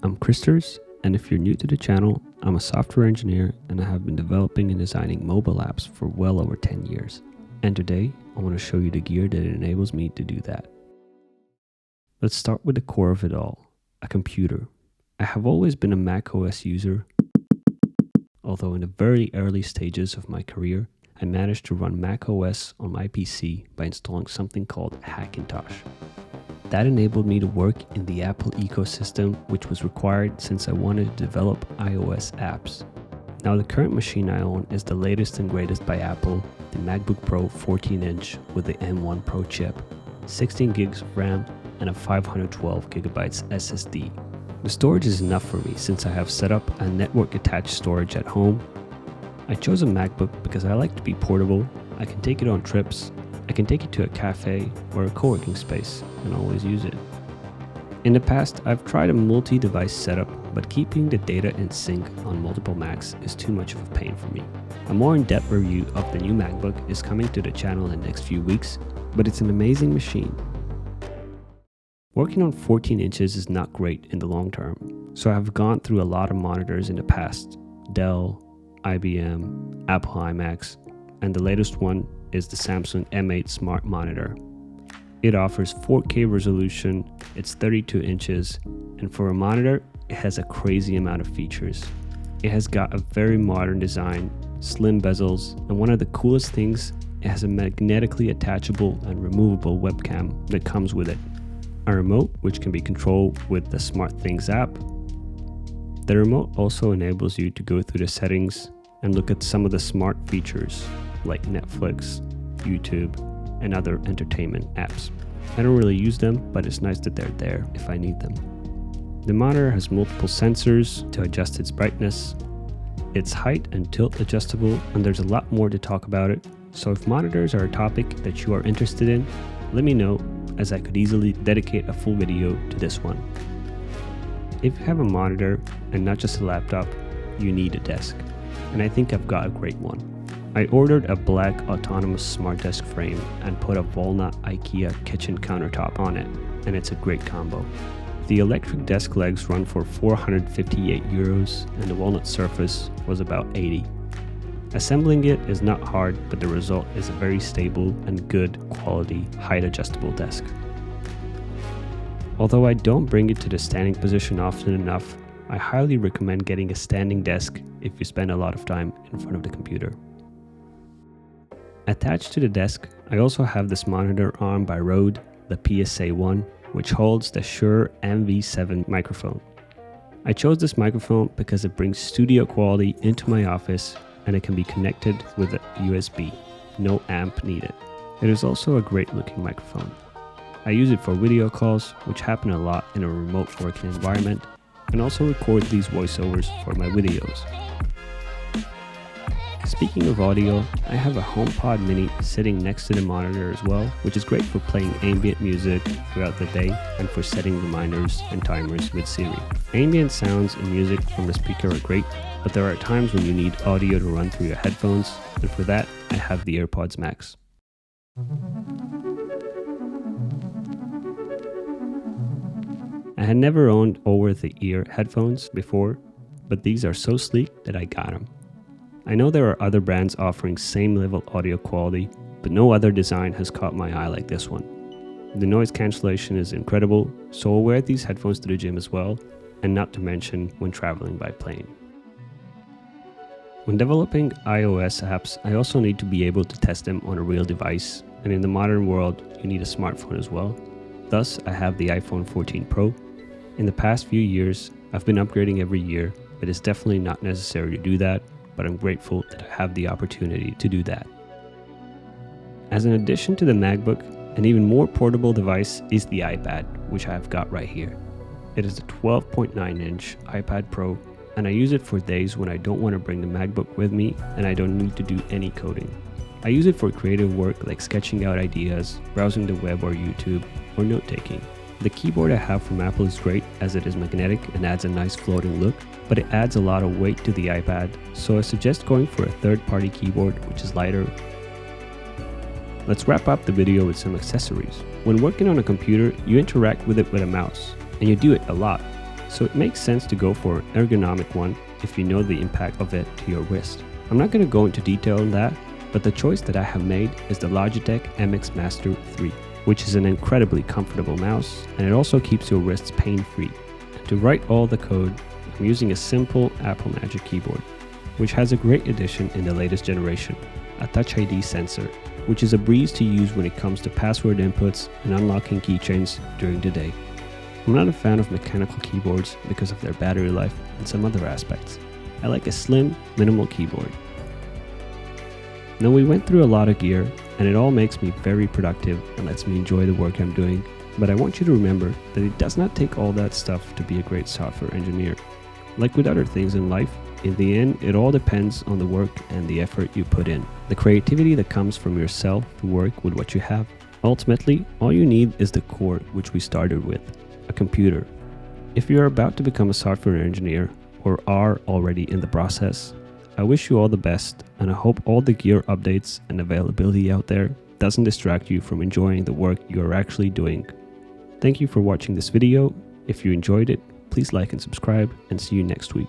I'm Christers, and if you're new to the channel, I'm a software engineer and I have been developing and designing mobile apps for well over 10 years. And today, I want to show you the gear that enables me to do that. Let's start with the core of it all, a computer. I have always been a macOS user, although in the very early stages of my career, I managed to run macOS on my PC by installing something called Hackintosh. That enabled me to work in the Apple ecosystem, which was required since I wanted to develop iOS apps. Now the current machine I own is the latest and greatest by Apple, the MacBook Pro 14-inch with the M1 Pro chip, 16 gigs of RAM, and a 512 gigabytes SSD. The storage is enough for me since I have set up a network-attached storage at home. I chose a MacBook because I like to be portable. I can take it on trips, I can take it to a cafe or a co-working space and always use it. In the past, I've tried a multi-device setup, but keeping the data in sync on multiple Macs is too much of a pain for me. A more in-depth review of the new MacBook is coming to the channel in the next few weeks, but it's an amazing machine. Working on 14 inches is not great in the long term, so I've gone through a lot of monitors in the past: Dell, IBM, Apple iMacs, and the latest one is the Samsung M8 Smart Monitor. It offers 4K resolution, it's 32 inches, and for a monitor, it has a crazy amount of features. It has got a very modern design, slim bezels, and one of the coolest things, it has a magnetically attachable and removable webcam that comes with it. A remote which can be controlled with the SmartThings app. The remote also enables you to go through the settings and look at some of the smart features like Netflix, YouTube, and other entertainment apps. I don't really use them, but it's nice that they're there if I need them. The monitor has multiple sensors to adjust its brightness. It's height and tilt adjustable, and there's a lot more to talk about it. So if monitors are a topic that you are interested in, let me know, as I could easily dedicate a full video to this one. If you have a monitor and not just a laptop, you need a desk, and I think I've got a great one. I ordered a black autonomous smart desk frame and put a walnut IKEA kitchen countertop on it, and it's a great combo. The electric desk legs run for 458 euros and the walnut surface was about 80. Assembling it is not hard, but the result is a very stable and good quality height adjustable desk. Although I don't bring it to the standing position often enough, I highly recommend getting a standing desk if you spend a lot of time in front of the computer. Attached to the desk, I also have this monitor arm by Rode, the PSA-1, which holds the Shure MV7 microphone. I chose this microphone because it brings studio quality into my office and it can be connected with a USB, no amp needed. It is also a great looking microphone. I use it for video calls, which happen a lot in a remote working environment, and also record these voiceovers for my videos. Speaking of audio, I have a HomePod mini sitting next to the monitor as well, which is great for playing ambient music throughout the day and for setting reminders and timers with Siri. Ambient sounds and music from the speaker are great, but there are times when you need audio to run through your headphones, and for that, I have the AirPods Max. I had never owned over-the-ear headphones before, but these are so sleek that I got them. I know there are other brands offering same level audio quality, but no other design has caught my eye like this one. The noise cancellation is incredible, so I'll wear these headphones to the gym as well, and not to mention when traveling by plane. When developing iOS apps, I also need to be able to test them on a real device, and in the modern world, you need a smartphone as well. Thus, I have the iPhone 14 Pro. In the past few years, I've been upgrading every year, but it's definitely not necessary to do that, but I'm grateful that I have the opportunity to do that. As an addition to the MacBook, an even more portable device is the iPad, which I've got right here. It is a 12.9-inch iPad Pro, and I use it for days when I don't want to bring the MacBook with me and I don't need to do any coding. I use it for creative work like sketching out ideas, browsing the web or YouTube, or note-taking. The keyboard I have from Apple is great as it is magnetic and adds a nice floating look, but it adds a lot of weight to the iPad, so I suggest going for a third-party keyboard which is lighter. Let's wrap up the video with some accessories. When working on a computer, you interact with it with a mouse, and you do it a lot. So it makes sense to go for an ergonomic one if you know the impact of it to your wrist. I'm not going to go into detail on that, but the choice that I have made is the Logitech MX Master 3, which is an incredibly comfortable mouse, and it also keeps your wrists pain-free. To write all the code, I'm using a simple Apple Magic keyboard, which has a great addition in the latest generation, a Touch ID sensor, which is a breeze to use when it comes to password inputs and unlocking keychains during the day. I'm not a fan of mechanical keyboards because of their battery life and some other aspects. I like a slim, minimal keyboard. Now, we went through a lot of gear, and it all makes me very productive and lets me enjoy the work I'm doing, but I want you to remember that it does not take all that stuff to be a great software engineer. Like with other things in life, in the end, it all depends on the work and the effort you put in, the creativity that comes from yourself to work with what you have. Ultimately, all you need is the core which we started with, a computer. If you're about to become a software engineer or are already in the process, I wish you all the best, and I hope all the gear updates and availability out there doesn't distract you from enjoying the work you are actually doing. Thank you for watching this video. If you enjoyed it, please like and subscribe, and see you next week.